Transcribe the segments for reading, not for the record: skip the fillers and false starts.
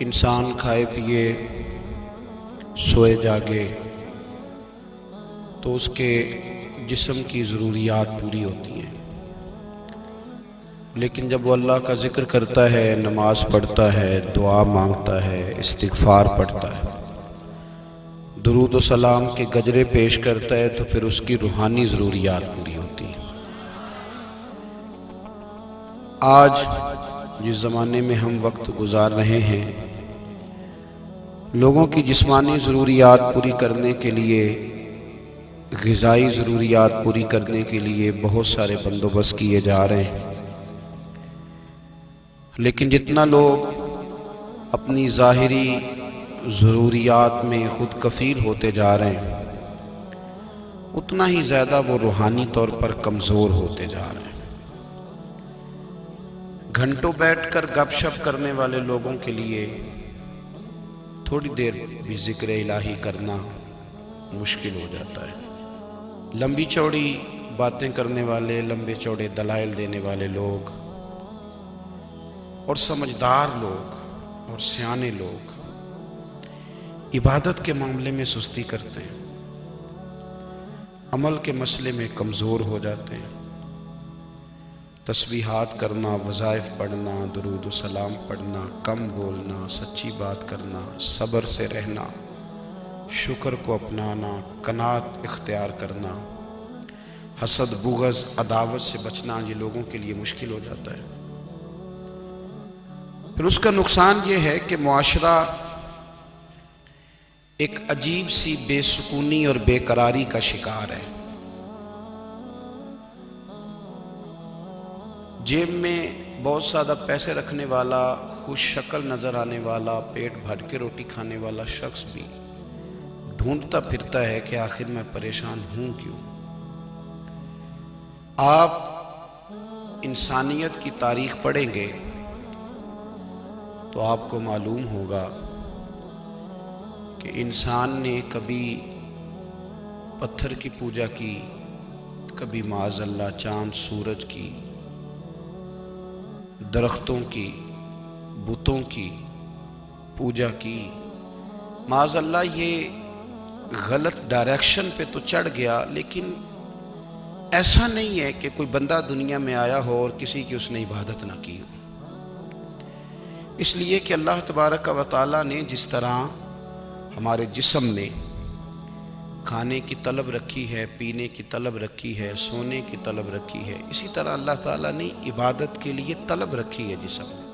انسان کھائے پیے سوئے جاگے تو اس کے جسم کی ضروریات پوری ہوتی ہیں، لیکن جب وہ اللہ کا ذکر کرتا ہے، نماز پڑھتا ہے، دعا مانگتا ہے، استغفار پڑھتا ہے، درود و سلام کے گجرے پیش کرتا ہے، تو پھر اس کی روحانی ضروریات پوری ہوتی ہیں۔ آج جس زمانے میں ہم وقت گزار رہے ہیں، لوگوں کی جسمانی ضروریات پوری کرنے کے لیے، غذائی ضروریات پوری کرنے کے لیے بہت سارے بندوبست کیے جا رہے ہیں، لیکن جتنا لوگ اپنی ظاہری ضروریات میں خود کفیل ہوتے جا رہے ہیں، اتنا ہی زیادہ وہ روحانی طور پر کمزور ہوتے جا رہے ہیں۔ گھنٹوں بیٹھ کر گپ شپ کرنے والے لوگوں کے لیے تھوڑی دیر بھی ذکر الہی کرنا مشکل ہو جاتا ہے۔ لمبی چوڑی باتیں کرنے والے، لمبے چوڑے دلائل دینے والے لوگ اور سمجھدار لوگ اور سیانے لوگ عبادت کے معاملے میں سستی کرتے ہیں، عمل کے مسئلے میں کمزور ہو جاتے ہیں۔ تسبیحات کرنا، وظائف پڑھنا، درود و سلام پڑھنا، کم بولنا، سچی بات کرنا، صبر سے رہنا، شکر کو اپنانا، قناعت اختیار کرنا، حسد، بغض، عداوت سے بچنا، یہ لوگوں کے لیے مشکل ہو جاتا ہے۔ پھر اس کا نقصان یہ ہے کہ معاشرہ ایک عجیب سی بے سکونی اور بے قراری کا شکار ہے۔ جیب میں بہت زیادہ پیسے رکھنے والا، خوش شکل نظر آنے والا، پیٹ بھر کے روٹی کھانے والا شخص بھی ڈھونڈتا پھرتا ہے کہ آخر میں پریشان ہوں کیوں۔ آپ انسانیت کی تاریخ پڑھیں گے تو آپ کو معلوم ہوگا کہ انسان نے کبھی پتھر کی پوجا کی، کبھی معاذ اللہ چاند سورج کی، درختوں کی، بتوں کی پوجا کی۔ معاذ اللہ یہ غلط ڈائریکشن پہ تو چڑھ گیا، لیکن ایسا نہیں ہے کہ کوئی بندہ دنیا میں آیا ہو اور کسی کی اس نے عبادت نہ کی ہو۔ اس لیے کہ اللہ تبارک و تعالیٰ نے جس طرح ہمارے جسم میں کھانے کی طلب رکھی ہے، پینے کی طلب رکھی ہے، سونے کی طلب رکھی ہے، اسی طرح اللہ تعالیٰ نے عبادت کے لیے طلب رکھی ہے جسم میں۔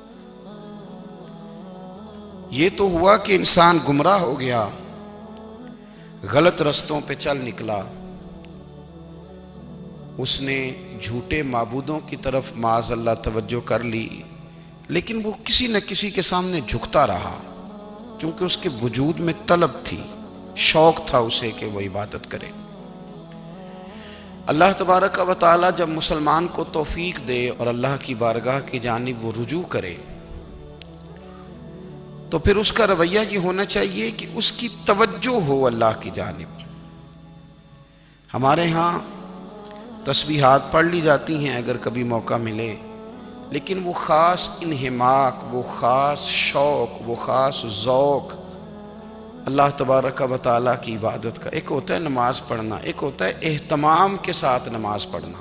یہ تو ہوا کہ انسان گمراہ ہو گیا، غلط رستوں پہ چل نکلا، اس نے جھوٹے معبودوں کی طرف معاذ اللہ توجہ کر لی، لیکن وہ کسی نہ کسی کے سامنے جھکتا رہا، کیونکہ اس کے وجود میں طلب تھی، شوق تھا اسے کہ وہ عبادت کرے۔ اللہ تبارک و تعالی جب مسلمان کو توفیق دے اور اللہ کی بارگاہ کی جانب وہ رجوع کرے، تو پھر اس کا رویہ یہ ہونا چاہیے کہ اس کی توجہ ہو اللہ کی جانب۔ ہمارے ہاں تسبیحات پڑھ لی جاتی ہیں اگر کبھی موقع ملے، لیکن وہ خاص انہماک، وہ خاص شوق، وہ خاص ذوق اللہ تبارک و تعالیٰ کی عبادت کا۔ ایک ہوتا ہے نماز پڑھنا، ایک ہوتا ہے اہتمام کے ساتھ نماز پڑھنا،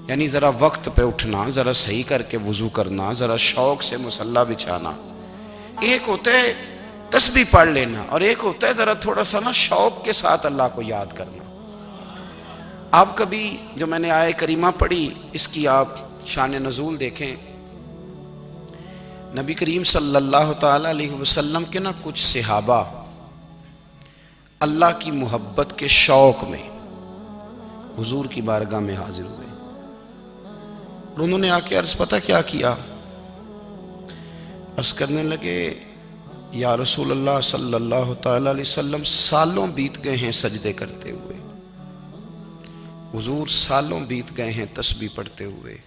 یعنی ذرا وقت پہ اٹھنا، ذرا صحیح کر کے وضو کرنا، ذرا شوق سے مصلی بچھانا۔ ایک ہوتا ہے تسبیح پڑھ لینا، اور ایک ہوتا ہے ذرا تھوڑا سا نا شوق کے ساتھ اللہ کو یاد کرنا۔ آپ کبھی جو میں نے آیت کریمہ پڑھی، اس کی آپ شان نزول دیکھیں۔ نبی کریم صلی اللہ تعالیٰ علیہ وسلم کے نا کچھ صحابہ اللہ کی محبت کے شوق میں حضور کی بارگاہ میں حاضر ہوئے، اور انہوں نے آ کے عرض پتہ کیا کیا؟ عرض کرنے لگے، یا رسول اللہ صلی اللہ تعالیٰ علیہ وسلم، سالوں بیت گئے ہیں سجدے کرتے ہوئے، حضور سالوں بیت گئے ہیں تسبیح پڑھتے ہوئے،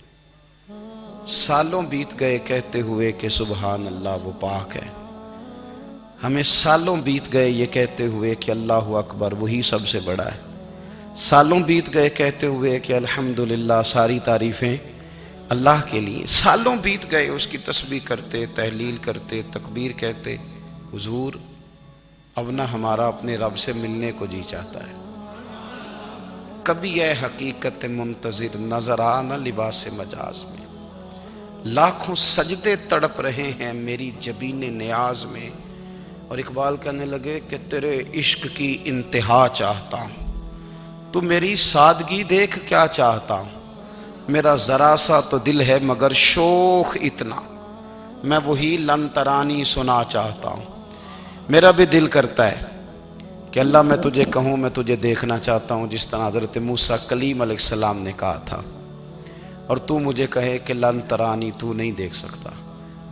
سالوں بیت گئے کہتے ہوئے کہ سبحان اللہ وہ پاک ہے، ہمیں سالوں بیت گئے یہ کہتے ہوئے کہ اللہ اکبر وہی سب سے بڑا ہے، سالوں بیت گئے کہتے ہوئے کہ الحمدللہ ساری تعریفیں اللہ کے لیے سالوں بیت گئے اس کی تسبیح کرتے، تحلیل کرتے، تکبیر کہتے، حضور اب نہ ہمارا اپنے رب سے ملنے کو جی چاہتا ہے۔ کبھی اے حقیقت منتظر نظر آ نہ لباس مجاز میں، لاکھوں سجدے تڑپ رہے ہیں میری جبین نیاز میں۔ اور اقبال کہنے لگے کہ تیرے عشق کی انتہا چاہتا ہوں، تو میری سادگی دیکھ کیا چاہتا ہوں، میرا ذرا سا تو دل ہے مگر شوخ اتنا، میں وہی لن ترانی سنا چاہتا ہوں۔ میرا بھی دل کرتا ہے کہ اللہ میں تجھے کہوں میں تجھے دیکھنا چاہتا ہوں، جس طرح حضرت موسیٰ کلیم علیہ السلام نے کہا تھا، اور تو مجھے کہے کہ لن ترانی تو نہیں دیکھ سکتا،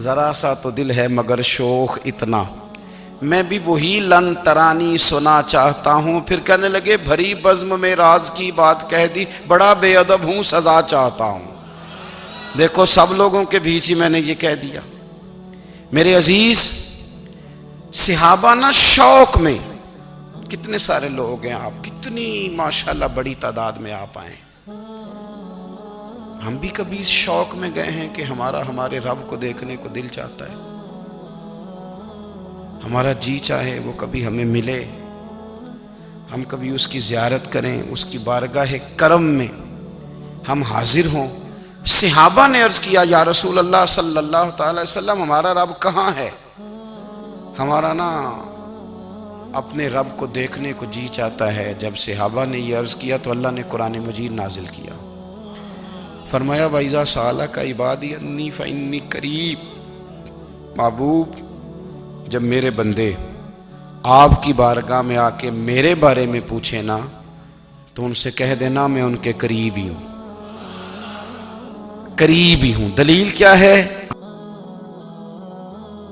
ذرا سا تو دل ہے مگر شوخ اتنا، میں بھی وہی لن ترانی سنا چاہتا ہوں۔ پھر کہنے لگے بھری بزم میں راز کی بات کہہ دی، بڑا بے ادب ہوں سزا چاہتا ہوں۔ دیکھو سب لوگوں کے بیچ ہی میں نے یہ کہہ دیا۔ میرے عزیز صحابہ نا شوق میں، کتنے سارے لوگ ہیں آپ، کتنی ماشاءاللہ بڑی تعداد میں آپ آئے، ہم بھی کبھی اس شوق میں گئے ہیں کہ ہمارے رب کو دیکھنے کو دل چاہتا ہے، ہمارا جی چاہے وہ کبھی ہمیں ملے، ہم کبھی اس کی زیارت کریں، اس کی بارگاہ کرم میں ہم حاضر ہوں۔ صحابہ نے عرض کیا یا رسول اللہ صلی اللہ تعالی وسلم ہمارا رب کہاں ہے؟ ہمارا نا اپنے رب کو دیکھنے کو جی چاہتا ہے۔ جب صحابہ نے یہ عرض کیا تو اللہ نے قرآن مجید نازل کیا، فرمایا وَإِذَا سَأَلَكَ عِبَادِي أَنِّي فَإِنِّي قَرِيبٌ، محبوب جب میرے بندے آپ کی بارگاہ میں آ کے میرے بارے میں پوچھیں نا تو ان سے کہہ دینا میں ان کے قریب ہی ہوں، قریب ہی ہوں۔ دلیل کیا ہے؟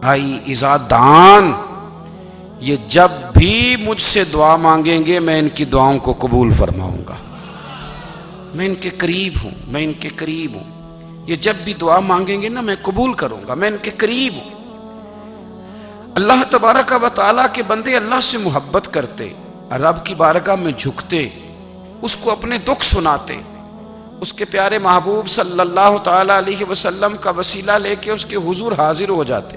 آئی اذا دان، یہ جب بھی مجھ سے دعا مانگیں گے میں ان کی دعاؤں کو قبول فرماؤں گا، میں ان کے قریب ہوں، میں ان کے قریب ہوں۔ یہ جب بھی دعا مانگیں گے نا میں قبول کروں گا، میں ان کے قریب ہوں۔ اللہ تبارک و تعالیٰ کے بندے اللہ سے محبت کرتے، رب کی بارگاہ میں جھکتے، اس کو اپنے دکھ سناتے، اس کے پیارے محبوب صلی اللہ تعالیٰ علیہ وسلم کا وسیلہ لے کے اس کے حضور حاضر ہو جاتے،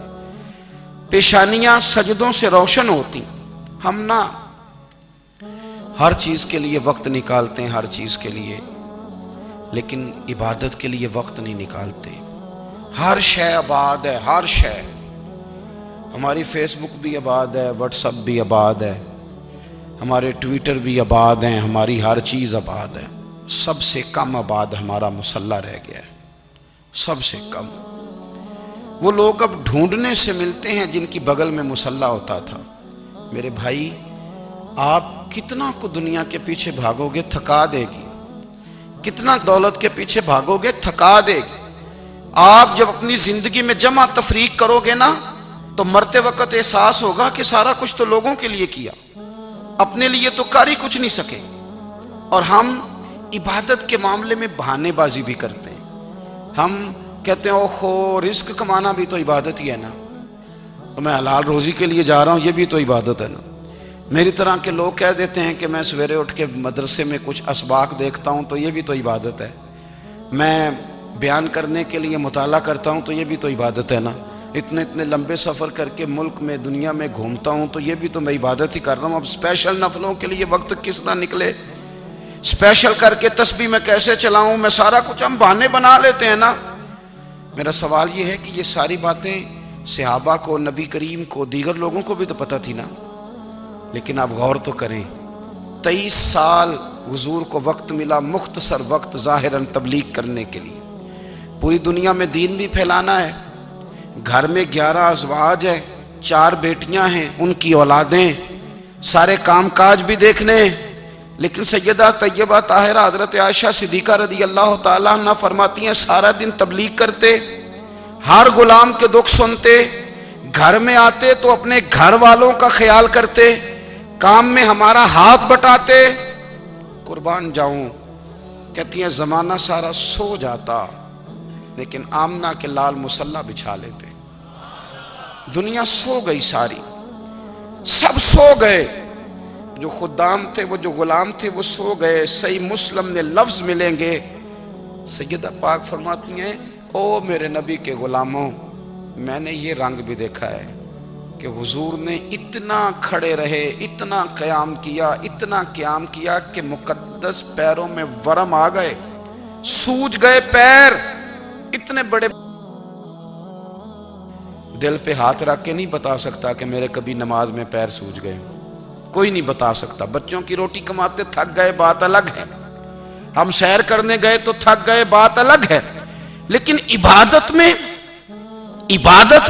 پیشانیاں سجدوں سے روشن ہوتی۔ ہم نا ہر چیز کے لیے وقت نکالتے ہیں، ہر چیز کے لیے، لیکن عبادت کے لیے وقت نہیں نکالتے۔ ہر شے آباد ہے، ہر شے، ہماری فیس بک بھی آباد ہے، واٹس ایپ بھی آباد ہے، ہمارے ٹویٹر بھی آباد ہیں، ہماری ہر چیز آباد ہے۔ سب سے کم آباد ہمارا مصلی رہ گیا ہے، سب سے کم۔ وہ لوگ اب ڈھونڈنے سے ملتے ہیں جن کی بغل میں مصلی ہوتا تھا۔ میرے بھائی آپ کتنا کو دنیا کے پیچھے بھاگو گے تھکا دے گی، کتنا دولت کے پیچھے بھاگو گے تھکا دے گی۔ آپ جب اپنی زندگی میں جمع تفریق کرو گے نا تو مرتے وقت احساس ہوگا کہ سارا کچھ تو لوگوں کے لیے کیا، اپنے لیے تو کر ہی کچھ نہیں سکے۔ اور ہم عبادت کے معاملے میں بہانے بازی بھی کرتے ہیں، ہم کہتے ہیں اوہو رزق کمانا بھی تو عبادت ہی ہے نا، تو میں حلال روزی کے لیے جا رہا ہوں یہ بھی تو عبادت ہے نا۔ میری طرح کے لوگ کہہ دیتے ہیں کہ میں سویرے اٹھ کے مدرسے میں کچھ اسباق دیکھتا ہوں تو یہ بھی تو عبادت ہے، میں بیان کرنے کے لیے مطالعہ کرتا ہوں تو یہ بھی تو عبادت ہے نا، اتنے لمبے سفر کر کے ملک میں دنیا میں گھومتا ہوں تو یہ بھی تو میں عبادت ہی کر رہا ہوں۔ اب اسپیشل نفلوں کے لیے وقت کس طرح نکلے، اسپیشل کر کے تسبیح میں کیسے چلاؤں، میں سارا کچھ ہم بہانے بنا لیتے ہیں نا۔ میرا سوال یہ ہے کہ یہ ساری باتیں صحابہ کو، نبی کریم کو، دیگر لوگوں کو بھی تو پتہ تھی نا، لیکن آپ غور تو کریں 23 سال حضور کو وقت ملا، مختصر وقت ظاہراً تبلیغ کرنے کے لیے، پوری دنیا میں دین بھی پھیلانا ہے۔ گھر میں 11 ازواج ہیں، 4 بیٹیاں ہیں، ان کی اولادیں، سارے کام کاج بھی دیکھنے، لیکن سیدہ طیبہ طاہرہ حضرت عائشہ صدیقہ رضی اللہ تعالیٰ عنہ فرماتی ہیں سارا دن تبلیغ کرتے، ہر غلام کے دکھ سنتے، گھر میں آتے تو اپنے گھر والوں کا خیال کرتے، کام میں ہمارا ہاتھ بٹاتے۔ قربان جاؤں، کہتی ہیں زمانہ سارا سو جاتا لیکن آمنہ کے لال مصلی بچھا لیتے۔ دنیا سو گئی، ساری سب سو گئے، جو خدام تھے، وہ جو غلام تھے وہ سو گئے۔ صحیح مسلم نے لفظ ملیں گے سیدہ پاک فرماتی ہیں او میرے نبی کے غلاموں، میں نے یہ رنگ بھی دیکھا ہے کہ حضور نے اتنا کھڑے رہے، اتنا قیام کیا کہ مقدس پیروں میں ورم آ گئے، سوج گئے پیر، اتنے بڑے۔ دل پہ ہاتھ رکھ کے نہیں بتا سکتا کہ میرے کبھی نماز میں پیر سوج گئے، کوئی نہیں بتا سکتا۔ بچوں کی روٹی کماتے تھک گئے بات الگ ہے، ہم سیر کرنے گئے تو تھک گئے بات الگ ہے، لیکن عبادت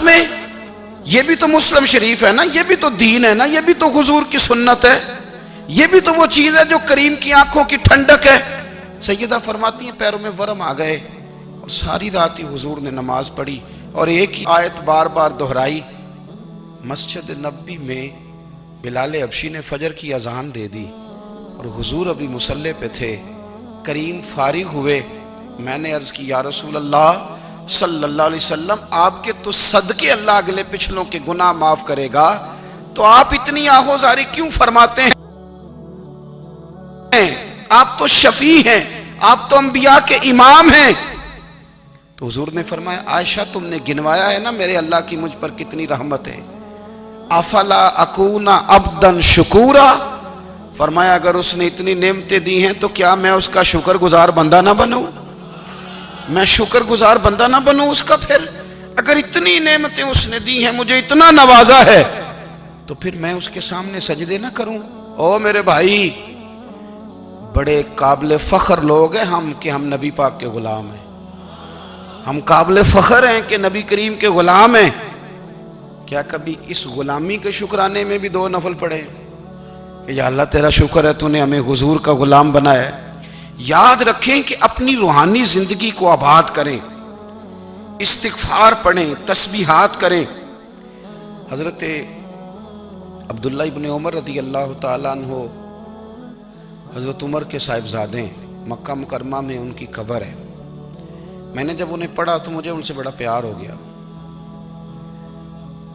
میں یہ بھی تو مسلم شریف ہے نا، یہ بھی تو دین ہے نا، یہ بھی تو حضور کی سنت ہے، یہ بھی تو وہ چیز ہے جو کریم کی آنکھوں کی ٹھنڈک ہے۔ سیدہ فرماتی ہیں پیروں میں ورم آ گئے، اور ساری رات ہی حضور نے نماز پڑھی اور ایک ہی آیت بار بار دہرائی۔ مسجد نبوی میں بلال حبشی نے فجر کی اذان دے دی اور حضور ابھی مصلی پہ تھے، کریم فارغ ہوئے۔ میں نے عرض کی یا رسول اللہ صلی اللہ علیہ وسلم، آپ کے تو صدقے اللہ اگلے پچھلوں کے گناہ معاف کرے گا، تو آپ اتنی آہوزاری کیوں فرماتے ہیں؟ آپ تو شفیع ہیں، آپ تو انبیاء کے امام ہیں۔ تو حضور نے فرمایا عائشہ تم نے گنوایا ہے نا میرے اللہ کی مجھ پر کتنی رحمت ہے، افلا اکون عبدا شکورا، فرمایا اگر اس نے اتنی نعمتیں دی ہیں تو کیا میں اس کا شکر گزار بندہ نہ بنوں؟ میں شکر گزار بندہ نہ بنوں اس کا؟ پھر اگر اتنی نعمتیں اس نے دی ہیں، مجھے اتنا نوازا ہے، تو پھر میں اس کے سامنے سجدے نہ کروں؟ او میرے بھائی، بڑے قابل فخر لوگ ہیں ہم کہ ہم نبی پاک کے غلام ہیں، ہم قابل فخر ہیں کہ نبی کریم کے غلام ہیں۔ کیا کبھی اس غلامی کے شکرانے میں بھی دو نفل پڑھے کہ یا اللہ تیرا شکر ہے تو نے ہمیں حضور کا غلام بنایا ہے؟ یاد رکھیں کہ اپنی روحانی زندگی کو آباد کریں، استغفار پڑھیں، تسبیحات کریں۔ حضرت عبداللہ ابن عمر رضی اللہ تعالیٰ عنہ حضرت عمر کے صاحبزادے، مکہ مکرمہ میں ان کی قبر ہے۔ میں نے جب انہیں پڑھا تو مجھے ان سے بڑا پیار ہو گیا،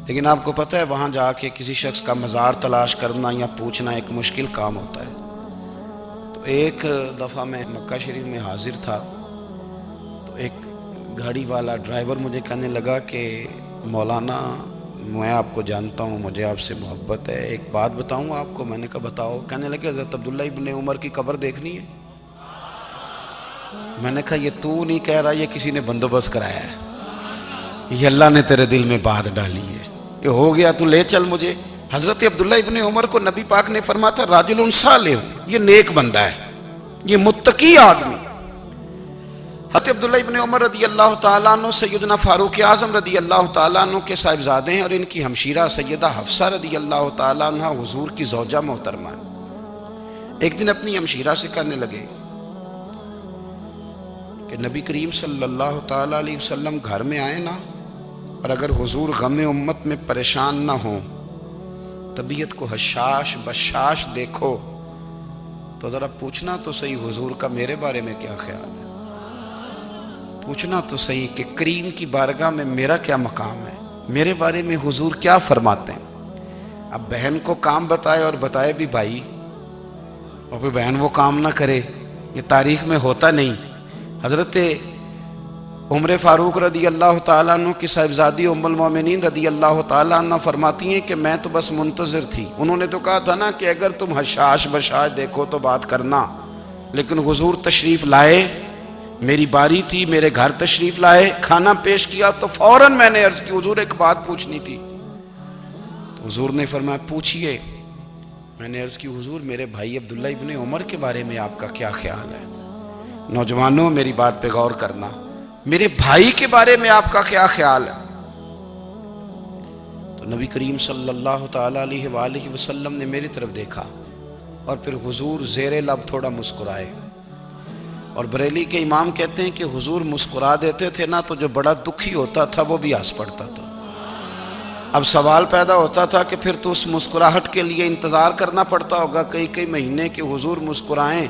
لیکن آپ کو پتہ ہے وہاں جا کے کسی شخص کا مزار تلاش کرنا یا پوچھنا ایک مشکل کام ہوتا ہے۔ تو ایک دفعہ میں مکہ شریف میں حاضر تھا، تو ایک گاڑی والا ڈرائیور مجھے کہنے لگا کہ مولانا میں آپ کو جانتا ہوں، مجھے آپ سے محبت ہے، ایک بات بتاؤں آپ کو؟ میں نے کہا بتاؤ۔ کہنے لگے حضرت عبداللہ ابن عمر کی قبر دیکھنی ہے۔ میں نے کہا یہ تو نہیں کہہ رہا، یہ کسی نے بندوبست کرایا ہے، یہ اللہ نے تیرے دل میں بات ڈالی ہے، یہ ہو گیا تو لے چل مجھے۔ حضرت عبداللہ ابن عمر کو نبی پاک نے فرمایا تھا راجل صالح، یہ نیک بندہ ہے، یہ متقی آدمی۔ حضرت عبداللہ ابن عمر رضی اللہ تعالیٰ عنہ سیدنا فاروق اعظم رضی اللہ تعالیٰ عنہ کے صاحبزادے ہیں، اور ان کی ہمشیرہ سیدہ حفصہ رضی اللہ تعالیٰ عنہ حضور کی زوجہ محترمہ ہے۔ ایک دن اپنی ہمشیرہ سے کہنے لگے کہ نبی کریم صلی اللہ تعالیٰ علیہ وسلم گھر میں آئے نا، اور اگر حضور غم امت میں پریشان نہ ہوں، طبیعت کو حشاش بشاش دیکھو، تو ذرا پوچھنا تو صحیح حضور کا میرے بارے میں کیا خیال ہے، پوچھنا تو صحیح کہ کریم کی بارگاہ میں میرا کیا مقام ہے، میرے بارے میں حضور کیا فرماتے ہیں۔ اب بہن کو کام بتائے اور بتائے بھی بھائی، اور پھر بہن وہ کام نہ کرے، یہ تاریخ میں ہوتا نہیں۔ حضرت عمر فاروق رضی اللہ تعالیٰ عنہ کی صاحبزادی ام المومنین رضی اللہ تعالیٰ عنہ فرماتی ہیں کہ میں تو بس منتظر تھی، انہوں نے تو کہا تھا نا کہ اگر تم حشاش بشاش دیکھو تو بات کرنا، لیکن حضور تشریف لائے، میری باری تھی، میرے گھر تشریف لائے، کھانا پیش کیا تو فوراً میں نے عرض کی حضور ایک بات پوچھنی تھی۔ تو حضور نے فرمایا پوچھئے۔ میں نے عرض کی حضور میرے بھائی عبداللہ ابن عمر کے بارے میں آپ کا کیا خیال ہے؟ نوجوانوں میری بات پہ غور کرنا، میرے بھائی کے بارے میں آپ کا کیا خیال ہے؟ تو نبی کریم صلی اللہ تعالیٰ علیہ وآلہ وسلم نے میری طرف دیکھا، اور پھر حضور زیر لب تھوڑا مسکرائے، اور بریلی کے امام کہتے ہیں کہ حضور مسکرا دیتے تھے نا تو جو بڑا دکھی ہوتا تھا وہ بھی ہنس پڑتا تھا۔ اب سوال پیدا ہوتا تھا کہ پھر تو اس مسکراہٹ کے لیے انتظار کرنا پڑتا ہوگا کئی مہینے کہ حضور مسکرائیں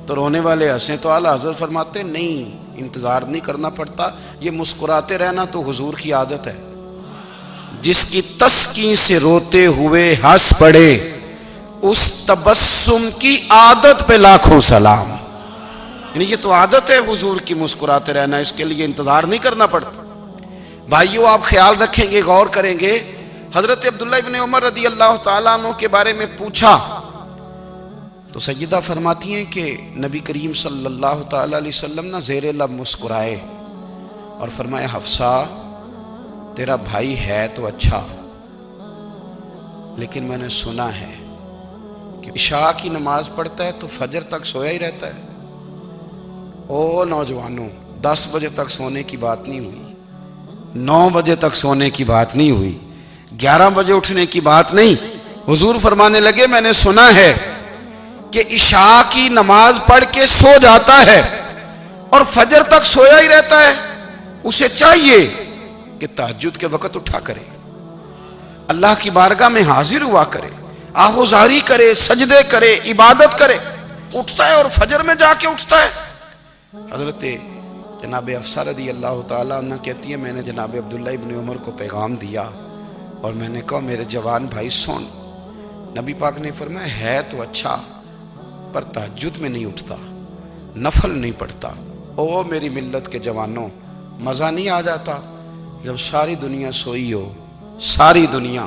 تو رونے والے ہنسیں، تو اعلیٰ حضرت فرماتے نہیں، انتظار نہیں کرنا پڑتا، یہ مسکراتے رہنا تو حضور کی عادت ہے۔ جس کی تسکین سے روتے ہوئے ہنس پڑے، اس تبسم کی عادت پہ لاکھوں سلام۔ یعنی یہ تو عادت ہے حضور کی مسکراتے رہنا، اس کے لیے انتظار نہیں کرنا پڑتا۔ بھائیو آپ خیال رکھیں گے، غور کریں گے، حضرت عبداللہ ابن عمر رضی اللہ تعالیٰ عنہ کے بارے میں پوچھا تو سیدہ فرماتی ہیں کہ نبی کریم صلی اللہ تعالیٰ علیہ وسلم نہ زیر لب مسکرائے اور فرمایا حفصہ تیرا بھائی ہے تو اچھا، لیکن میں نے سنا ہے کہ عشاء کی نماز پڑھتا ہے تو فجر تک سویا ہی رہتا ہے۔ او نوجوانوں، 10 بجے تک سونے کی بات نہیں ہوئی، 9 بجے تک سونے کی بات نہیں ہوئی، 11 بجے اٹھنے کی بات نہیں۔ حضور فرمانے لگے میں نے سنا ہے کہ عشاء کی نماز پڑھ کے سو جاتا ہے اور فجر تک سویا ہی رہتا ہے، اسے چاہیے کہ تہجد کے وقت اٹھا کرے، اللہ کی بارگاہ میں حاضر ہوا کرے، آہوزاری کرے، سجدے کرے، عبادت کرے۔ اٹھتا ہے اور فجر میں جا کے اٹھتا ہے۔ حضرت جناب حفصہ رضی اللہ تعالیٰ عنہ کہتی ہے میں نے جناب عبداللہ ابن عمر کو پیغام دیا اور میں نے کہا میرے جوان بھائی سن، نبی پاک نے فرمایا ہے تو اچھا پر تہجد میں نہیں اٹھتا، نفل نہیں پڑھتا۔ او میری ملت کے جوانوں، مزہ نہیں آ جاتا جب ساری دنیا سوئی ہو، ساری دنیا،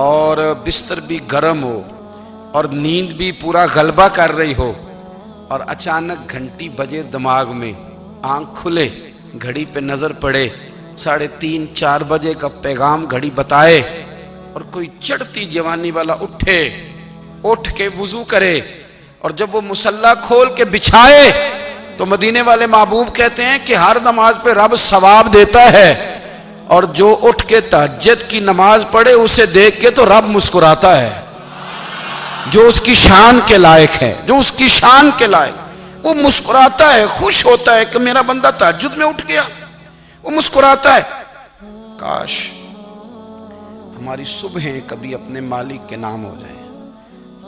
اور بستر بھی گرم ہو اور نیند بھی پورا غلبہ کر رہی ہو، اور اچانک گھنٹی بجے دماغ میں، آنکھ کھلے، گھڑی پہ نظر پڑے، 3:30 4 بجے کا پیغام گھڑی بتائے، اور کوئی چڑھتی جوانی والا اٹھ کے وضو کرے، اور جب وہ مصلی کھول کے بچھائے تو مدینے والے محبوب کہتے ہیں کہ ہر نماز پہ رب ثواب دیتا ہے، اور جو اٹھ کے تہجد کی نماز پڑھے اسے دیکھ کے تو رب مسکراتا ہے، جو اس کی شان کے لائق ہے، جو اس کی شان کے لائق، وہ مسکراتا ہے، خوش ہوتا ہے کہ میرا بندہ تہجد میں اٹھ گیا، وہ مسکراتا ہے۔ کاش ہماری صبحیں کبھی اپنے مالک کے نام ہو جائیں،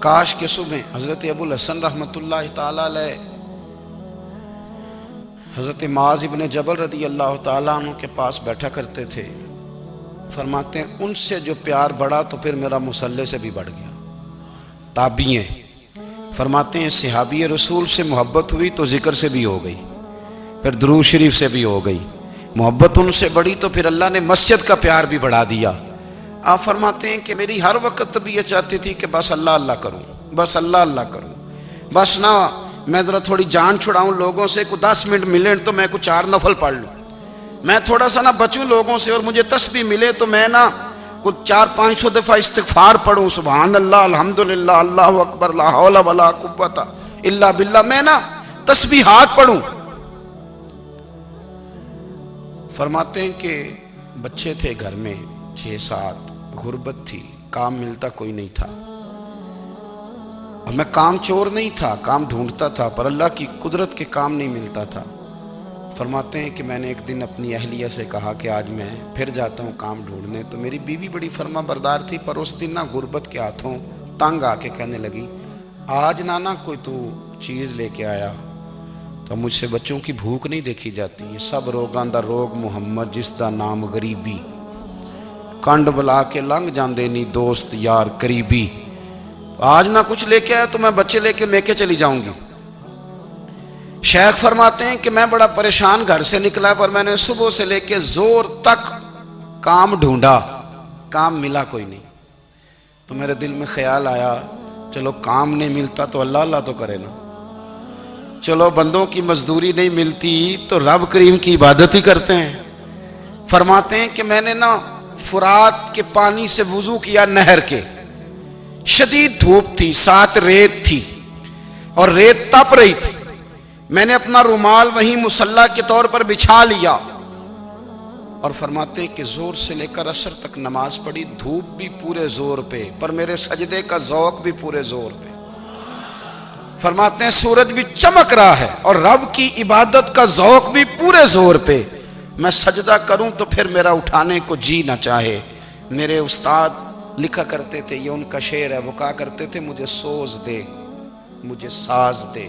کاش کے صبح۔ حضرت ابو الحسن رحمۃ اللہ تعالیٰ علیہ حضرت معاذ ابن جبل رضی اللہ تعالیٰ عنہ کے پاس بیٹھا کرتے تھے، فرماتے ہیں ان سے جو پیار بڑھا تو پھر میرا مصلی سے بھی بڑھ گیا۔ تابعی ہیں، فرماتے ہیں صحابی رسول سے محبت ہوئی تو ذکر سے بھی ہو گئی، پھر درود شریف سے بھی ہو گئی، محبت ان سے بڑھی تو پھر اللہ نے مسجد کا پیار بھی بڑھا دیا۔ آپ فرماتے ہیں کہ میری ہر وقت طبیعت چاہتی تھی کہ بس اللہ اللہ کروں، بس اللہ اللہ کروں، بس نہ میں ذرا تھوڑی جان چھڑاؤں لوگوں سے، کوئی 10 منٹ ملے تو میں کچھ 4 نفل پڑھ لوں، میں تھوڑا سا نہ بچوں لوگوں سے، اور مجھے تسبیح ملے تو میں نہ کچھ 400-500 دفعہ استغفار پڑھوں، سبحان اللہ، الحمدللہ، اللہ اکبر، لا حول ولا قوت الا باللہ، میں نہ تسبیحات پڑھوں۔ فرماتے ہیں کہ بچے تھے گھر میں 6-7، غربت تھی، کام ملتا کوئی نہیں تھا، اور میں کام چور نہیں تھا، کام ڈھونڈتا تھا، پر اللہ کی قدرت کے کام نہیں ملتا تھا۔ فرماتے ہیں کہ میں نے ایک دن اپنی اہلیہ سے کہا کہ آج میں پھر جاتا ہوں کام ڈھونڈنے، تو میری بیوی بڑی فرما بردار تھی، پر اس دن نہ غربت کے ہاتھوں تنگ آ کے کہنے لگی آج نانا کوئی تو چیز لے کے آیا، تو مجھ سے بچوں کی بھوک نہیں دیکھی جاتی، یہ سب روگاں دا روگ محمد جس دا نام غریبی، کنڈ بلا کے لنگ جاندے نہیں دوست یار قریبی، آج نہ کچھ لے کے آیا تو میں بچے لے کے میکے چلی جاؤں گی۔ شیخ فرماتے ہیں کہ میں بڑا پریشان گھر سے نکلا، پر میں نے صبح سے لے کے زور تک کام ڈھونڈا، کام ملا کوئی نہیں، تو میرے دل میں خیال آیا چلو کام نہیں ملتا تو اللہ اللہ تو کرے نا، چلو بندوں کی مزدوری نہیں ملتی تو رب کریم کی عبادت ہی کرتے ہیں۔ فرماتے ہیں کہ میں نے نا فرات کے پانی سے وضو کیا، نہر کے، شدید دھوپ تھی، ساتھ ریت تھی اور ریت تپ رہی تھی، میں نے اپنا رومال وہیں مصلی کے طور پر بچھا لیا، اور فرماتے ہیں کہ زور سے لے کر عصر تک نماز پڑھی، دھوپ بھی پورے زور پہ، پر میرے سجدے کا ذوق بھی پورے زور پہ۔ فرماتے ہیں سورج بھی چمک رہا ہے اور رب کی عبادت کا ذوق بھی پورے زور پہ، میں سجدہ کروں تو پھر میرا اٹھانے کو جی نہ چاہے۔ میرے استاد لکھا کرتے تھے، یہ ان کا شعر ہے، وہ کہا کرتے تھے مجھے سوز دے، مجھے ساز دے،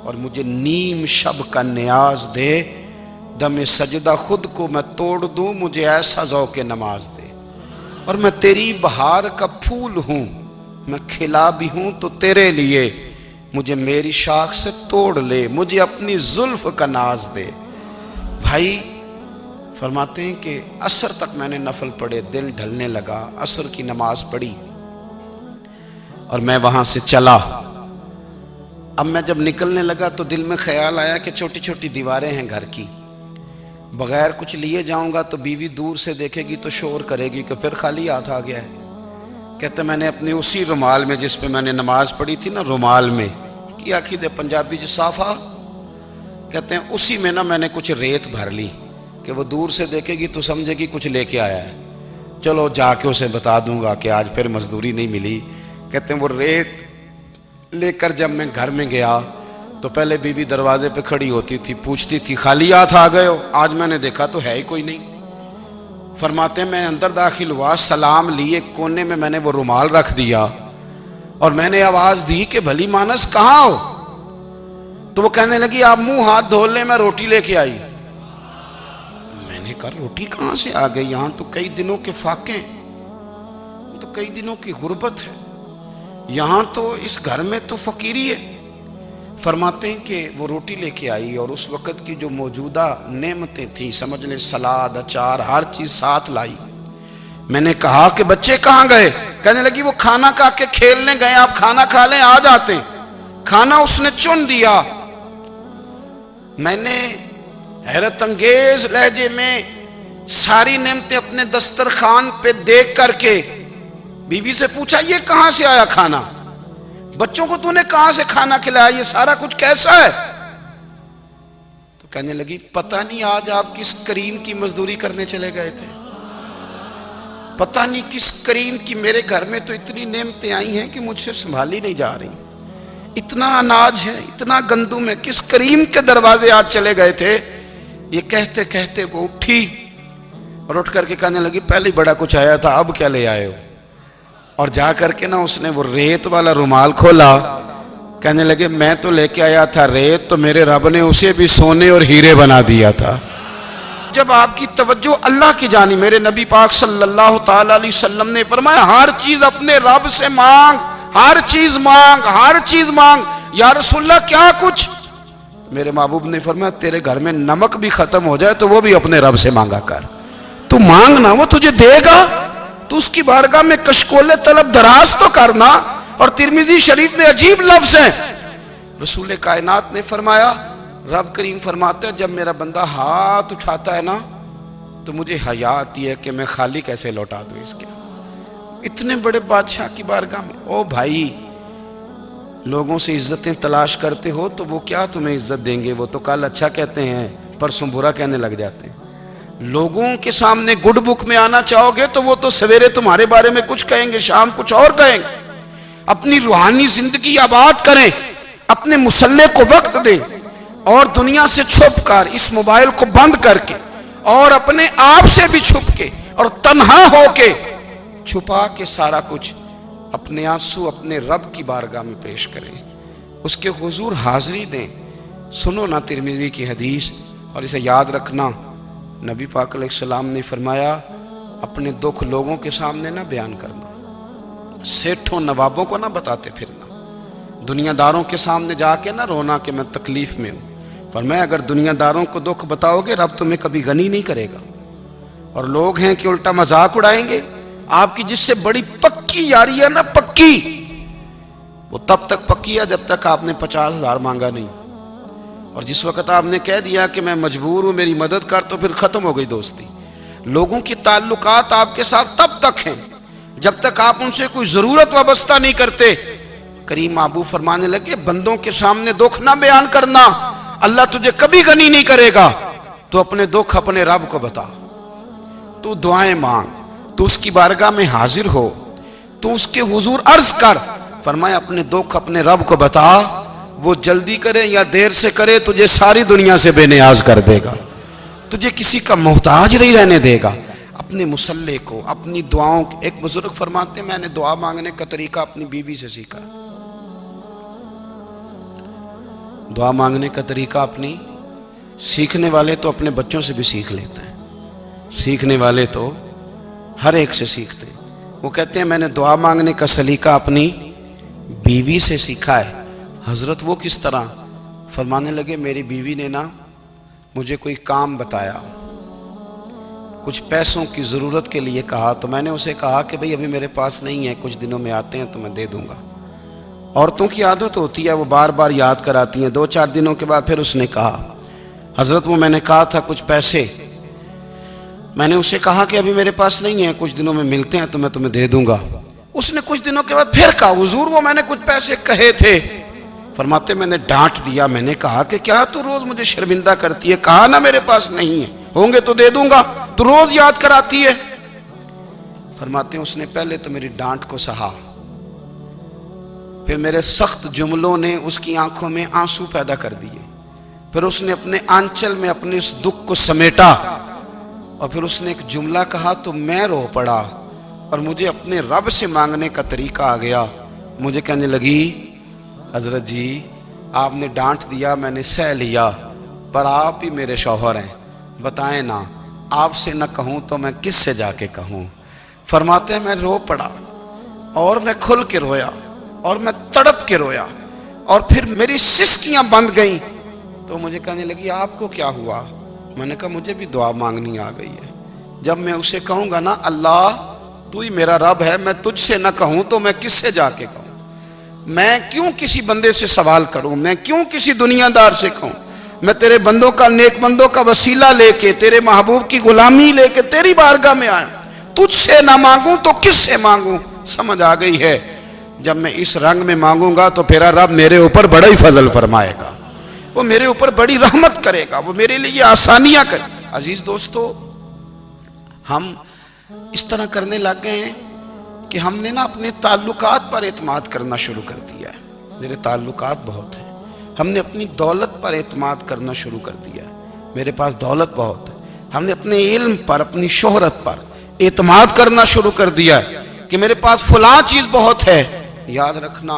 اور مجھے نیم شب کا نیاز دے، دم سجدہ خود کو میں توڑ دوں، مجھے ایسا ذوق نماز دے، اور میں تیری بہار کا پھول ہوں، میں کھلا بھی ہوں تو تیرے لیے، مجھے میری شاخ سے توڑ لے، مجھے اپنی زلف کا ناز دے۔ بھائی فرماتے ہیں کہ عصر تک میں نے نفل پڑھے، دل ڈھلنے لگا، عصر کی نماز پڑھی اور میں وہاں سے چلا۔ اب میں جب نکلنے لگا تو دل میں خیال آیا کہ چھوٹی چھوٹی دیواریں ہیں گھر کی، بغیر کچھ لیے جاؤں گا تو بیوی دور سے دیکھے گی تو شور کرے گی کہ پھر خالی ہاتھ آ گیا ہے۔ کہتے میں نے اپنی اسی رومال میں جس پہ میں نے نماز پڑھی تھی نا، رومال میں کی آخی دے پنجابی جو صافہ کہتے ہیں، اسی میں نا میں نے کچھ ریت بھر لی کہ وہ دور سے دیکھے گی تو سمجھے گی کچھ لے کے آیا ہے، چلو جا کے اسے بتا دوں گا کہ آج پھر مزدوری نہیں ملی۔ کہتے ہیں وہ ریت لے کر جب میں گھر میں گیا تو پہلے بیوی دروازے پہ کھڑی ہوتی تھی، پوچھتی تھی خالی ہاتھ آ گئے ہو؟ آج میں نے دیکھا تو ہے ہی کوئی نہیں۔ فرماتے ہیں میں اندر داخل ہوا، سلام لی، ایک کونے میں میں نے وہ رومال رکھ دیا اور میں نے آواز دی کہ بھلی مانس کہاں ہو؟ تو وہ کہنے لگی آپ منہ ہاتھ دھو لیں، میں روٹی لے کے آئی۔ میں نے کہا روٹی کہاں سے آ گئی؟ یہاں تو کئی دنوں کے فاقے ہیں، تو کئی دنوں کی غربت ہے، یہاں تو اس گھر میں تو فقیری ہے۔ فرماتے ہیں کہ وہ روٹی لے کے آئی اور اس وقت کی جو موجودہ نعمتیں تھیں، سمجھ لیں سلاد، اچار، ہر چیز ساتھ لائی۔ میں نے کہا کہ بچے کہاں گئے؟ کہنے لگی وہ کھانا کھا کے کھیلنے گئے، آپ کھانا کھا لیں آ جاتے۔ کھانا اس نے چن دیا۔ میں نے حیرت انگیز لہجے میں ساری نعمتیں اپنے دسترخوان پہ دیکھ کر کے بیوی سے پوچھا یہ کہاں سے آیا کھانا؟ بچوں کو تو نے کہاں سے کھانا کھلایا؟ یہ سارا کچھ کیسا ہے؟ تو کہنے لگی پتہ نہیں آج آپ کس کریم کی مزدوری کرنے چلے گئے تھے، پتہ نہیں کس کریم کی، میرے گھر میں تو اتنی نعمتیں آئی ہیں کہ مجھ سے سنبھالی نہیں جا رہی، اتنا اناج ہے، اتنا گندم ہے، کس کریم کے دروازے آج چلے گئے تھے؟ یہ کہتے کہتے وہ اٹھی اور اٹھ کر کے کہنے لگی پہلے بڑا کچھ آیا تھا، اب کیا لے آئے ہو؟ اور جا کر کے نا اس نے وہ ریت والا رومال کھولا، کہنے لگے میں تو لے کے آیا تھا ریت، تو میرے رب نے اسے بھی سونے اور ہیرے بنا دیا تھا۔ جب آپ کی توجہ اللہ کی جانب، میرے نبی پاک صلی اللہ تعالی علیہ وسلم نے فرمایا ہر چیز اپنے رب سے مانگ، ہر چیز مانگ، ہر چیز مانگ۔ یا رسول اللہ کیا کچھ؟ میرے محبوب نے فرمایا تیرے گھر میں نمک بھی ختم ہو جائے تو وہ بھی اپنے رب سے مانگا کر، تو مانگنا وہ تجھے دے گا، تو اس کی بارگاہ میں کشکول طلب دراز تو کرنا۔ اور ترمذی شریف میں عجیب لفظ ہے، رسول کائنات نے فرمایا، رب کریم فرماتا ہے جب میرا بندہ ہاتھ اٹھاتا ہے نا تو مجھے حیا آتی ہے کہ میں خالی کیسے لوٹا دوں اس کے۔ اتنے بڑے بادشاہ کی بارگاہ میں، او بھائی لوگوں سے عزتیں تلاش کرتے ہو تو وہ کیا تمہیں عزت دیں گے؟ وہ تو کل اچھا کہتے ہیں پرسوں برا کہنے لگ جاتے ہیں۔ لوگوں کے سامنے گڈ بک میں آنا چاہو گے تو وہ تو سویرے تمہارے بارے میں کچھ کہیں گے، شام کچھ اور کہیں گے۔ اپنی روحانی زندگی آباد کریں، اپنے مسلح کو وقت دیں اور دنیا سے چھپ کر اس موبائل کو بند کر کے اور اپنے آپ سے بھی چھپ کے اور تنہا ہو کے چھپا کے سارا کچھ اپنے آنسو اپنے رب کی بارگاہ میں پیش کریں، اس کے حضور حاضری دیں۔ سنو نا ترمذی کی حدیث اور اسے یاد رکھنا، نبی پاک علیہ السلام نے فرمایا اپنے دکھ لوگوں کے سامنے نہ بیان کرنا، سیٹھوں نوابوں کو نہ بتاتے پھرنا، دنیا داروں کے سامنے جا کے نہ رونا کہ میں تکلیف میں ہوں۔ فرمایا اگر دنیا داروں کو دکھ بتاؤ گے رب تمہیں کبھی غنی نہیں کرے گا، اور لوگ ہیں کہ الٹا مذاق اڑائیں گے۔ آپ کی جس سے بڑی پکی یاری ہے نا، پکی، وہ تب تک پکی ہے جب تک آپ نے 50,000 مانگا نہیں، اور جس وقت آپ نے کہہ دیا کہ میں مجبور ہوں میری مدد کر تو پھر ختم ہو گئی دوستی۔ لوگوں کی تعلقات آپ کے ساتھ تب تک ہیں جب تک آپ ان سے کوئی ضرورت وابستہ نہیں کرتے۔ کریم محبوب فرمانے لگے بندوں کے سامنے دکھ نہ بیان کرنا، اللہ تجھے کبھی غنی نہیں کرے گا، تو اپنے دکھ اپنے رب کو بتا، تو دعائیں مانگ، تو اس کی بارگاہ میں حاضر ہو، تو اس کے حضور عرض کر۔ فرمایا اپنے دکھ اپنے رب کو بتا، وہ جلدی کرے یا دیر سے کرے تجھے ساری دنیا سے بے نیاز کر دے گا، تجھے کسی کا محتاج نہیں رہنے دے گا۔ اپنے مسلح کو، اپنی دعاؤں، ایک بزرگ فرماتے ہیں میں نے دعا مانگنے کا طریقہ اپنی بیوی سے سیکھا، دعا مانگنے کا طریقہ اپنی، سیکھنے والے تو اپنے بچوں سے بھی سیکھ لیتے ہیں، سیکھنے والے تو ہر ایک سے سیکھتے ہیں۔ وہ کہتے ہیں میں نے دعا مانگنے کا سلیقہ اپنی بیوی سے سیکھا ہے۔ حضرت وہ کس طرح؟ فرمانے لگے میری بیوی نے نا مجھے کوئی کام بتایا، کچھ پیسوں کی ضرورت کے لیے کہا، تو میں نے اسے کہا کہ بھئی ابھی میرے پاس نہیں ہے، کچھ دنوں میں آتے ہیں تو میں دے دوں گا۔ عورتوں کی عادت ہوتی ہے، وہ بار بار یاد کراتی ہیں۔ 2-4 دنوں کے بعد پھر اس نے کہا حضرت وہ میں نے کہا تھا کچھ پیسے، میں نے اسے کہا کہ ابھی میرے پاس نہیں ہے، کچھ دنوں میں ملتے ہیں تو میں تمہیں دے دوں گا۔ اس نے کچھ دنوں کے بعد پھر کہا حضور وہ میں نے کچھ پیسے کہے تھے۔ فرماتے میں نے ڈانٹ دیا، میں نے کہا کہ کیا تو روز مجھے شرمندہ کرتی ہے، کہا نا میرے پاس نہیں ہے، ہوں گے تو دے دوں گا، تو روز یاد کراتی ہے۔ فرماتے ہیں اس نے پہلے تو میری ڈانٹ کو سہا، پھر میرے سخت جملوں نے اس کی آنکھوں میں آنسو پیدا کر دیے، پھر اس نے اپنے آنچل میں اپنے اس دکھ کو سمیٹا، اور پھر اس نے ایک جملہ کہا تو میں رو پڑا، اور مجھے اپنے رب سے مانگنے کا طریقہ آ گیا۔ مجھے کہنے لگی حضرت جی آپ نے ڈانٹ دیا، میں نے سہ لیا، پر آپ ہی میرے شوہر ہیں، بتائیں نا آپ سے نہ کہوں تو میں کس سے جا کے کہوں۔ فرماتے ہیں میں رو پڑا، اور میں کھل کے رویا، اور میں تڑپ کے رویا، اور پھر میری سسکیاں بند گئیں۔ تو مجھے کہنے لگی آپ کو کیا ہوا؟ میں نے کہا مجھے بھی دعا مانگنی آ گئی ہے، جب میں اسے کہوں گا نا اللہ تو ہی میرا رب ہے، میں تجھ سے نہ کہوں تو میں کس سے جا کے کہوں؟ میں کیوں کسی بندے سے سوال کروں؟ میں کیوں کسی دنیا دار سے کہوں؟ میں تیرے بندوں کا، نیک بندوں کا وسیلہ لے کے، تیرے محبوب کی غلامی لے کے تیری بارگاہ میں آیا، تجھ سے نہ مانگوں تو کس سے مانگوں؟ سمجھ آ گئی ہے جب میں اس رنگ میں مانگوں گا تو پھر رب میرے اوپر بڑا ہی فضل فرمائے گا، وہ میرے اوپر بڑی رحمت کرے گا، وہ میرے لیے آسانیاں کرے گا۔ عزیز دوستو، ہم اس طرح کرنے لگ گئے ہیں کہ ہم نے نا اپنے تعلقات پر اعتماد کرنا شروع کر دیا ہے۔ میرے تعلقات بہت ہیں، ہم نے اپنی دولت پر اعتماد کرنا شروع کر دیا ہے، میرے پاس دولت بہت ہے۔ ہم نے اپنے علم پر، اپنی شہرت پر اعتماد کرنا شروع کر دیا ہے کہ میرے پاس فلاں چیز بہت ہے۔ یاد رکھنا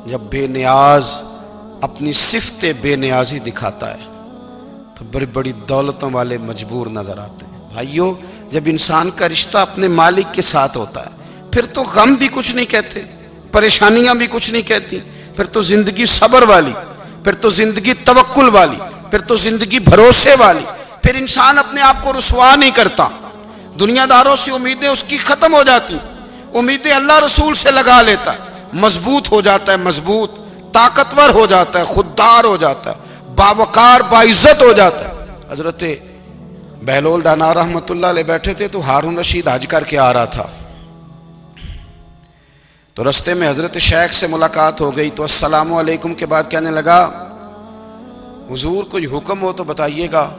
جب بے نیاز اپنی صفت بے نیازی دکھاتا ہے تو بڑی بڑی دولتوں والے مجبور نظر آتے ہیں۔ بھائیو جب انسان کا رشتہ اپنے مالک کے ساتھ ہوتا ہے پھر تو غم بھی کچھ نہیں کہتے، پریشانیاں بھی کچھ نہیں کہتی، پھر تو زندگی صبر والی، پھر تو زندگی توکل والی، پھر تو زندگی بھروسے والی، پھر انسان اپنے آپ کو رسوا نہیں کرتا، دنیا داروں سے امیدیں اس کی ختم ہو جاتی، امیدیں اللہ رسول سے لگا لیتا ہے، مضبوط ہو جاتا ہے، مضبوط طاقتور ہو جاتا ہے، خوددار ہو جاتا ہے، باوقار باعزت ہو جاتا ہے۔ حضرت بہلول دانا رحمت اللہ علیہ بیٹھے تھے تو ہارون رشید حج کر کے آ رہا تھا، تو رستے میں حضرت شیخ سے ملاقات ہو گئی، تو السلام علیکم کے بعد کہنے لگا حضور کوئی حکم ہو تو بتائیے گا۔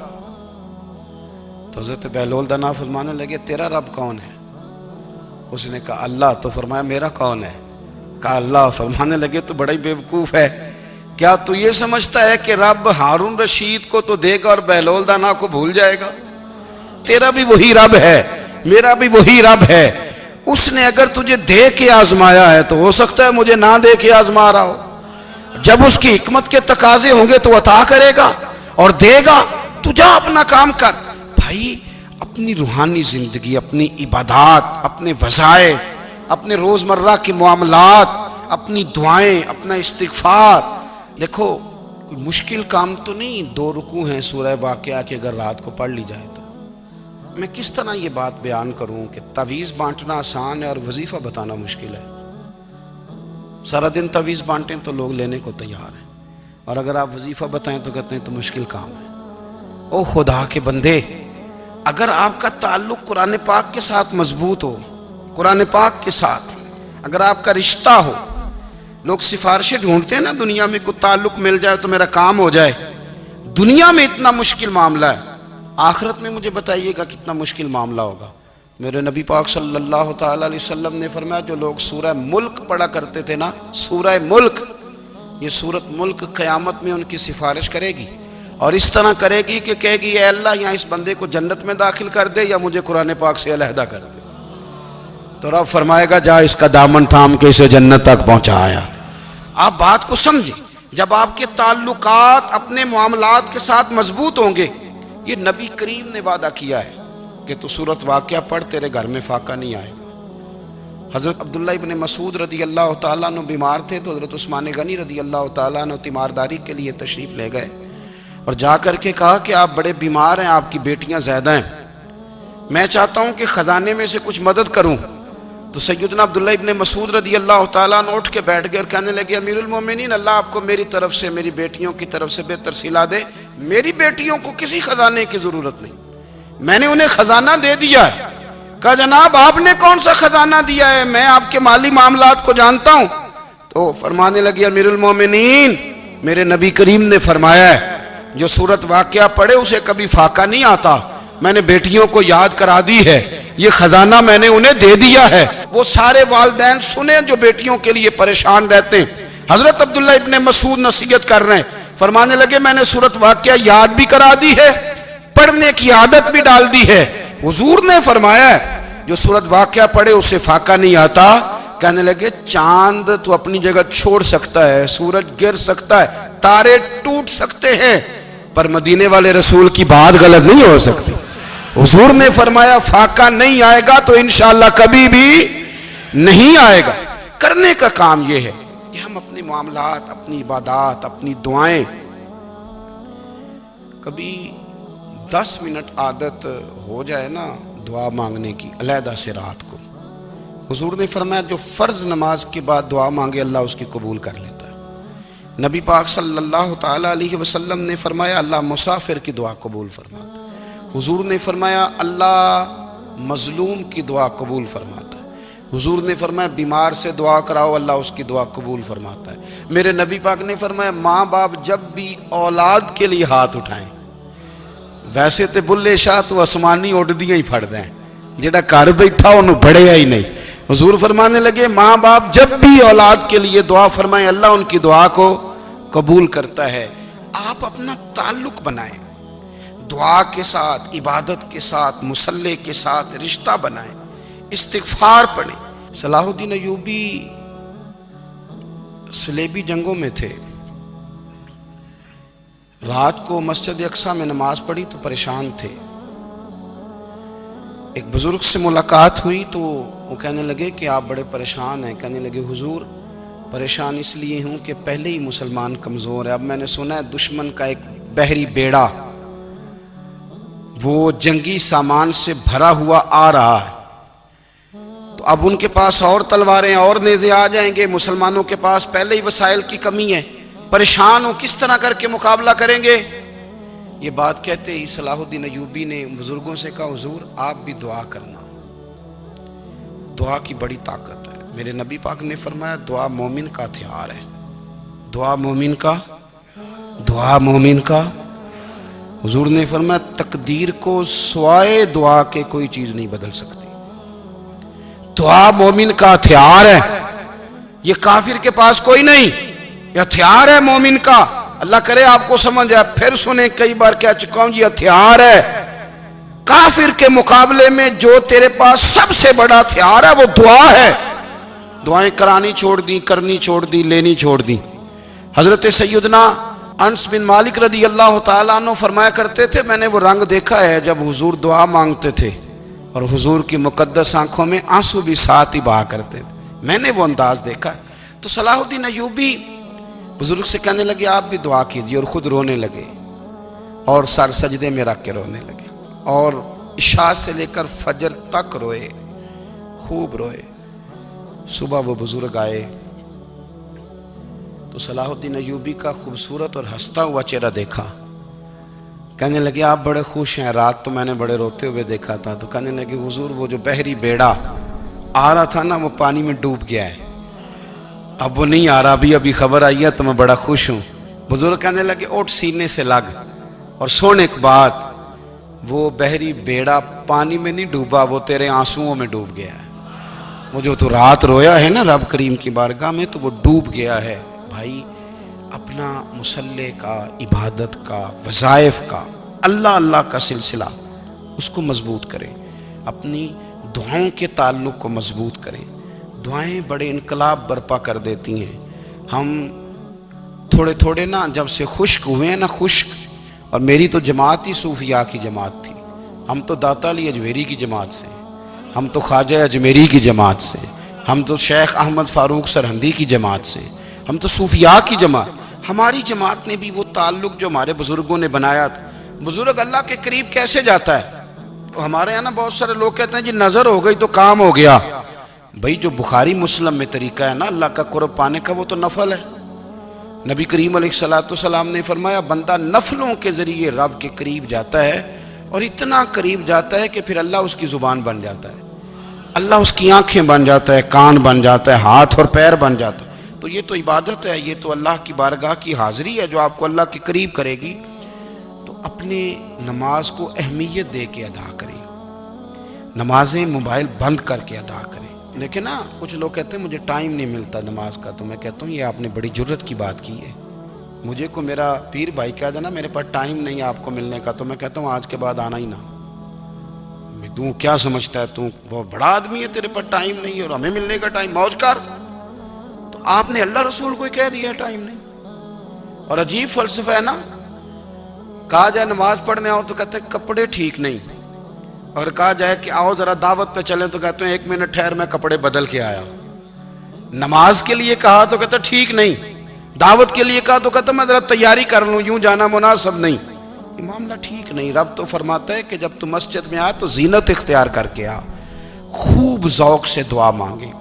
تو حضرت بہلول دانا فرمانے لگے تیرا رب کون ہے؟ اس نے کہا اللہ۔ تو فرمایا میرا کون ہے؟ کہا اللہ۔ فرمانے لگے تو بڑا ہی بیوقوف ہے، کیا تو یہ سمجھتا ہے کہ رب ہارون رشید کو تو دے گا اور بہلول دانا کو بھول جائے گا؟ تیرا بھی وہی رب ہے، میرا بھی وہی رب ہے، اس نے اگر تجھے دے کے آزمایا ہے تو ہو سکتا ہے مجھے نہ دے کے آزما رہا ہو، جب اس کی حکمت کے تقاضے ہوں گے تو عطا کرے گا اور دے گا، تو جا اپنا کام کر۔ بھائی اپنی روحانی زندگی، اپنی عبادات، اپنے وظائف، اپنے روزمرہ کے معاملات، اپنی دعائیں، اپنا استغفار، دیکھو کوئی مشکل کام تو نہیں، 2 رکوع ہیں سورہ واقعہ کہ اگر رات کو پڑھ لی جائے تو۔ میں کس طرح یہ بات بیان کروں کہ تعویذ بانٹنا آسان ہے اور وظیفہ بتانا مشکل ہے؟ سارا دن تعویذ بانٹیں تو لوگ لینے کو تیار ہیں، اور اگر آپ وظیفہ بتائیں تو کہتے ہیں تو مشکل کام ہے۔ او خدا کے بندے، اگر آپ کا تعلق قرآن پاک کے ساتھ مضبوط ہو، قرآن پاک کے ساتھ اگر آپ کا رشتہ ہو، لوگ سفارشیں ڈھونڈتے ہیں نا دنیا میں، کوئی تعلق مل جائے تو میرا کام ہو جائے، دنیا میں اتنا مشکل معاملہ ہے، آخرت میں مجھے بتائیے گا کتنا مشکل معاملہ ہوگا۔ میرے نبی پاک صلی اللہ تعالیٰ علیہ وسلم نے فرمایا جو لوگ سورہ ملک پڑھا کرتے تھے نا، سورہ ملک، یہ سورت ملک قیامت میں ان کی سفارش کرے گی، اور اس طرح کرے گی کہ کہے گی اے اللہ یہاں اس بندے کو جنت میں داخل کر دے یا مجھے قرآن پاک سے علیحدہ کر دے، تو رب فرمائے گا جا اس کا دامن تھام کے اسے جنت تک پہنچایا۔ آپ بات کو سمجھیں، جب آپ کے تعلقات اپنے معاملات کے ساتھ مضبوط ہوں گے، یہ نبی کریم نے وعدہ کیا ہے کہ تو سورت واقعہ پڑھ تیرے گھر میں فاقہ نہیں آئے گا، حضرت عبداللہ ابن مسعود رضی اللہ تعالیٰ عنہ بیمار تھے تو حضرت عثمان غنی رضی اللہ تعالیٰ عنہ تیمارداری کے لیے تشریف لے گئے اور جا کر کے کہا کہ آپ بڑے بیمار ہیں، آپ کی بیٹیاں زیادہ ہیں، میں چاہتا ہوں کہ خزانے میں سے کچھ مدد کروں۔ تو سیدنا عبداللہ ابن مسعود رضی اللہ تعالیٰ عنہ اٹھ کے بیٹھ گئے اور کہنے لگے امیر المومنین، اللہ آپ کو میری طرف سے، میری بیٹیوں کی طرف سے بہتر صلہ دے، میری بیٹیوں کو کسی خزانے کی ضرورت نہیں، میں نے انہیں خزانہ دے دیا ہے۔ کہا جناب آپ نے کون سا خزانہ دیا ہے، میں آپ کے مالی معاملات کو جانتا ہوں۔ تو فرمانے لگے امیر المومنین، میرے نبی کریم نے فرمایا ہے جو سورت واقعہ پڑھے اسے کبھی فاقہ نہیں آتا، میں نے بیٹیوں کو یاد کرا دی ہے، یہ خزانہ میں نے انہیں دے دیا ہے۔ وہ سارے والدین سنیں جو بیٹیوں کے لیے پریشان رہتے ہیں۔ حضرت عبداللہ ابن مسعود نصیحت کر رہے ہیں، فرمانے لگے میں نے سورت واقعہ یاد بھی کرا دی ہے، پڑھنے کی عادت بھی ڈال دی ہے۔ حضور نے فرمایا ہے جو سورت واقعہ پڑھے اسے فاقہ نہیں آتا۔ کہنے لگے چاند تو اپنی جگہ چھوڑ سکتا ہے، سورج گر سکتا ہے، تارے ٹوٹ سکتے ہیں، پر مدینے والے رسول کی بات غلط نہیں ہو سکتی۔ حضور نے فرمایا فاقہ نہیں آئے گا تو انشاءاللہ کبھی بھی نہیں آئے گا۔ کرنے کا کام یہ ہے کہ ہم اپنے معاملات، اپنی عبادات، اپنی دعائیں کبھی 10 منٹ عادت ہو جائے نا دعا مانگنے کی علیحدہ سے رات کو۔ حضور نے فرمایا جو فرض نماز کے بعد دعا مانگے اللہ اس کی قبول کر لیتا ہے۔ نبی پاک صلی اللہ تعالیٰ علیہ وسلم نے فرمایا اللہ مسافر کی دعا قبول فرماتا ہے۔ حضور نے فرمایا اللہ مظلوم کی دعا قبول فرماتا ہے۔ حضور نے فرمایا بیمار سے دعا کراؤ اللہ اس کی دعا قبول فرماتا ہے۔ میرے نبی پاک نے فرمایا ماں باپ جب بھی اولاد کے لیے ہاتھ اٹھائیں، ویسے تے بلے شاہ تو آسمانی اڈدیاں ہی پھڑ دیں، جڑا گھر بیٹھا انہوں بڑھیا ہی نہیں۔ حضور فرمانے لگے ماں باپ جب بھی اولاد کے لیے دعا فرمائیں اللہ ان کی دعا کو قبول کرتا ہے۔ آپ اپنا تعلق بنائیں، دعا کے ساتھ، عبادت کے ساتھ، مصلی کے ساتھ رشتہ بنائیں، استغفار پڑھیں۔ صلاح الدین ایوبی صلیبی جنگوں میں تھے، رات کو مسجد اقصی میں نماز پڑھی تو پریشان تھے۔ ایک بزرگ سے ملاقات ہوئی تو وہ کہنے لگے کہ آپ بڑے پریشان ہیں۔ کہنے لگے حضور پریشان اس لیے ہوں کہ پہلے ہی مسلمان کمزور ہے، اب میں نے سنا ہے دشمن کا ایک بحری بیڑا وہ جنگی سامان سے بھرا ہوا آ رہا ہے، تو اب ان کے پاس اور تلواریں اور نیزے آ جائیں گے، مسلمانوں کے پاس پہلے ہی وسائل کی کمی ہے، پریشان ہوں کس طرح کر کے مقابلہ کریں گے۔ یہ بات کہتے ہی صلاح الدین ایوبی نے بزرگوں سے کہا حضور آپ بھی دعا کرنا، دعا کی بڑی طاقت ہے۔ میرے نبی پاک نے فرمایا دعا مومن کا ہتھیار ہے، دعا مومن کا۔ حضور نے فرمایا تقدیر کو سوائے دعا کے کوئی چیز نہیں بدل سکتی، دعا مومن کا ہتھیار ہے، یہ کافر کے پاس کوئی نہیں، یہ ہتھیار ہے مومن کا۔ اللہ کرے آپ کو سمجھ آئے، پھر سنیں کئی بار کہہ چکا ہوں یہ ہتھیار ہے۔ کافر کے مقابلے میں جو تیرے پاس سب سے بڑا ہتھیار ہے وہ دعا ہے۔ دعائیں کرانی چھوڑ دی، کرنی چھوڑ دی، لینی چھوڑ دی۔ حضرت سیدنا انس بن مالک رضی اللہ تعالیٰ عنہ فرمایا کرتے تھے میں نے وہ رنگ دیکھا ہے جب حضور دعا مانگتے تھے اور حضور کی مقدس آنکھوں میں آنسو بھی ساتھ ہی بہا کرتے تھے، میں نے وہ انداز دیکھا۔ تو صلاح الدین ایوبی بزرگ سے کہنے لگے آپ بھی دعا کیجیے، اور خود رونے لگے اور سر سجدے میں رکھ کے رونے لگے، اور عشاء سے لے کر فجر تک روئے، خوب روئے۔ صبح وہ بزرگ آئے تو صلاح الدین ایوبی کا خوبصورت اور ہنستا ہوا چہرہ دیکھا، کہنے لگے آپ بڑے خوش ہیں، رات تو میں نے بڑے روتے ہوئے دیکھا تھا۔ تو کہنے لگے حضور وہ جو بحری بیڑا آ رہا تھا نا وہ پانی میں ڈوب گیا ہے، اب وہ نہیں آ رہا، ابھی خبر آئی ہے تو میں بڑا خوش ہوں۔ بزرگ کہنے لگے اٹھ سینے سے لگ، اور سن ایک بات، وہ بحری بیڑا پانی میں نہیں ڈوبا، وہ تیرے آنسوؤں میں ڈوب گیا ہے۔ وہ جو تو رات رویا ہے نا رب کریم کی بارگاہ میں تو وہ ڈوب گیا ہے۔ بھائی اپنا مصلی کا، عبادت کا، وظائف کا، اللہ کا سلسلہ اس کو مضبوط کریں، اپنی دعاؤں کے تعلق کو مضبوط کریں۔ دعائیں بڑے انقلاب برپا کر دیتی ہیں۔ ہم تھوڑے نا جب سے خشک ہوئے ہیں نا، خشک، اور میری تو جماعت ہی صوفیاء کی جماعت تھی، ہم تو داتا علی اجمیری کی جماعت سے، ہم تو خواجہ اجمیری کی جماعت سے، ہم تو شیخ احمد فاروق سرہندی کی جماعت سے، ہم تو صوفیاء کی جماعت، ہماری جماعت نے بھی وہ تعلق جو ہمارے بزرگوں نے بنایا تھا۔ بزرگ اللہ کے قریب کیسے جاتا ہے؟ تو ہمارے یہاں نا بہت سارے لوگ کہتے ہیں جی نظر ہو گئی تو کام ہو گیا۔ بھئی جو بخاری مسلم میں طریقہ ہے نا اللہ کا قرب پانے کا، وہ تو نفل ہے۔ نبی کریم علیہ السلام نے فرمایا بندہ نفلوں کے ذریعے رب کے قریب جاتا ہے، اور اتنا قریب جاتا ہے کہ پھر اللہ اس کی زبان بن جاتا ہے، اللہ اس کی آنکھیں بن جاتا ہے، کان بن جاتا ہے، ہاتھ اور پیر بن جاتا ہے۔ تو یہ تو عبادت ہے، یہ تو اللہ کی بارگاہ کی حاضری ہے جو آپ کو اللہ کے قریب کرے گی۔ تو اپنے نماز کو اہمیت دے کے ادا کریں، نمازیں موبائل بند کر کے ادا کریں۔ لیکن نا کچھ لوگ کہتے ہیں مجھے ٹائم نہیں ملتا نماز کا، تو میں کہتا ہوں یہ آپ نے بڑی جرت کی بات کی ہے۔ مجھے کو میرا پیر بھائی کہہ دینا میرے پاس ٹائم نہیں آپ کو ملنے کا، تو میں کہتا ہوں آج کے بعد آنا ہی نہ۔ میں تو کیا سمجھتا ہے تو بہت بڑا آدمی ہے، تیرے پاس ٹائم نہیں ہے اور ہمیں ملنے کا ٹائم، موج کر۔ تو آپ نے اللہ رسول کو کہہ دیا ٹائم نہیں۔ اور عجیب فلسفہ ہے نا، کہا جائے نماز پڑھنے آؤ تو کہتے ہیں کپڑے ٹھیک نہیں، اور کہا جائے کہ آؤ ذرا دعوت پہ چلیں تو کہتے ہیں 1 منٹ ٹھہر میں کپڑے بدل کے آیا۔ نماز کے لیے کہا تو کہتا ٹھیک نہیں، دعوت کے لیے کہا تو کہتا میں ذرا تیاری کر لوں، یوں جانا مناسب نہیں۔ یہ معاملہ ٹھیک نہیں۔ رب تو فرماتا ہے کہ جب تو مسجد میں آ تو زینت اختیار کر کے آ، خوب ذوق سے دعا مانگیں،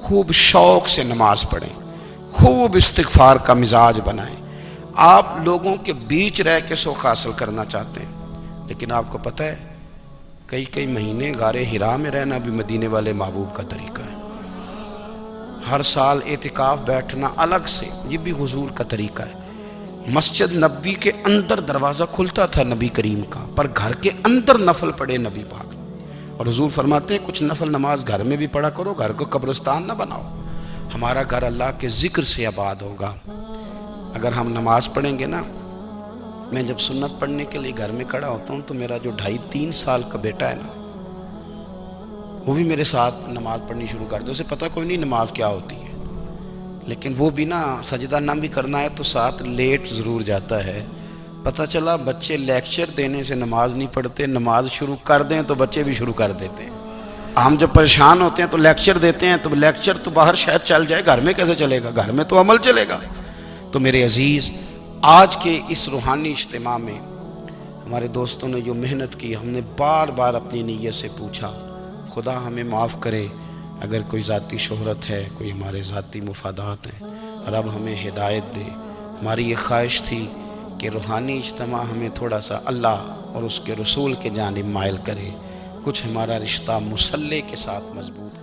خوب شوق سے نماز پڑھیں، خوب استغفار کا مزاج بنائیں۔ آپ لوگوں کے بیچ رہ کے سوکھ حاصل کرنا چاہتے ہیں، لیکن آپ کو پتہ ہے کئی مہینے غار حرا میں رہنا بھی مدینے والے محبوب کا طریقہ ہے۔ ہر سال اعتکاف بیٹھنا الگ سے، یہ بھی حضور کا طریقہ ہے۔ مسجد نبوی کے اندر دروازہ کھلتا تھا نبی کریم کا، پر گھر کے اندر نفل پڑھے نبی پاک، اور حضور فرماتے ہیں کچھ نفل نماز گھر میں بھی پڑھا کرو، گھر کو قبرستان نہ بناؤ۔ ہمارا گھر اللہ کے ذکر سے آباد ہوگا۔ اگر ہم نماز پڑھیں گے نا، میں جب سنت پڑھنے کے لیے گھر میں کھڑا ہوتا ہوں تو میرا جو 2.5-3 سال کا بیٹا ہے نا، وہ بھی میرے ساتھ نماز پڑھنی شروع کر دے۔ اسے پتہ کوئی نہیں نماز کیا ہوتی ہے، لیکن وہ بھی نا سجدہ نہ بھی کرنا ہے تو ساتھ لیٹ ضرور جاتا ہے۔ پتہ چلا بچے لیکچر دینے سے نماز نہیں پڑھتے، نماز شروع کر دیں تو بچے بھی شروع کر دیتے ہیں۔ ہم جب پریشان ہوتے ہیں تو لیکچر دیتے ہیں، تو لیکچر تو باہر شاید چل جائے، گھر میں کیسے چلے گا؟ گھر میں تو عمل چلے گا۔ تو میرے عزیز، آج کے اس روحانی اجتماع میں ہمارے دوستوں نے جو محنت کی، ہم نے بار بار اپنی نیت سے پوچھا خدا ہمیں معاف کرے اگر کوئی ذاتی شہرت ہے، کوئی ہمارے ذاتی مفادات ہیں، رب ہمیں ہدایت دے۔ ہماری یہ خواہش تھی کہ روحانی اجتماع ہمیں تھوڑا سا اللہ اور اس کے رسول کے جانب مائل کرے، کچھ ہمارا رشتہ مصلی کے ساتھ مضبوط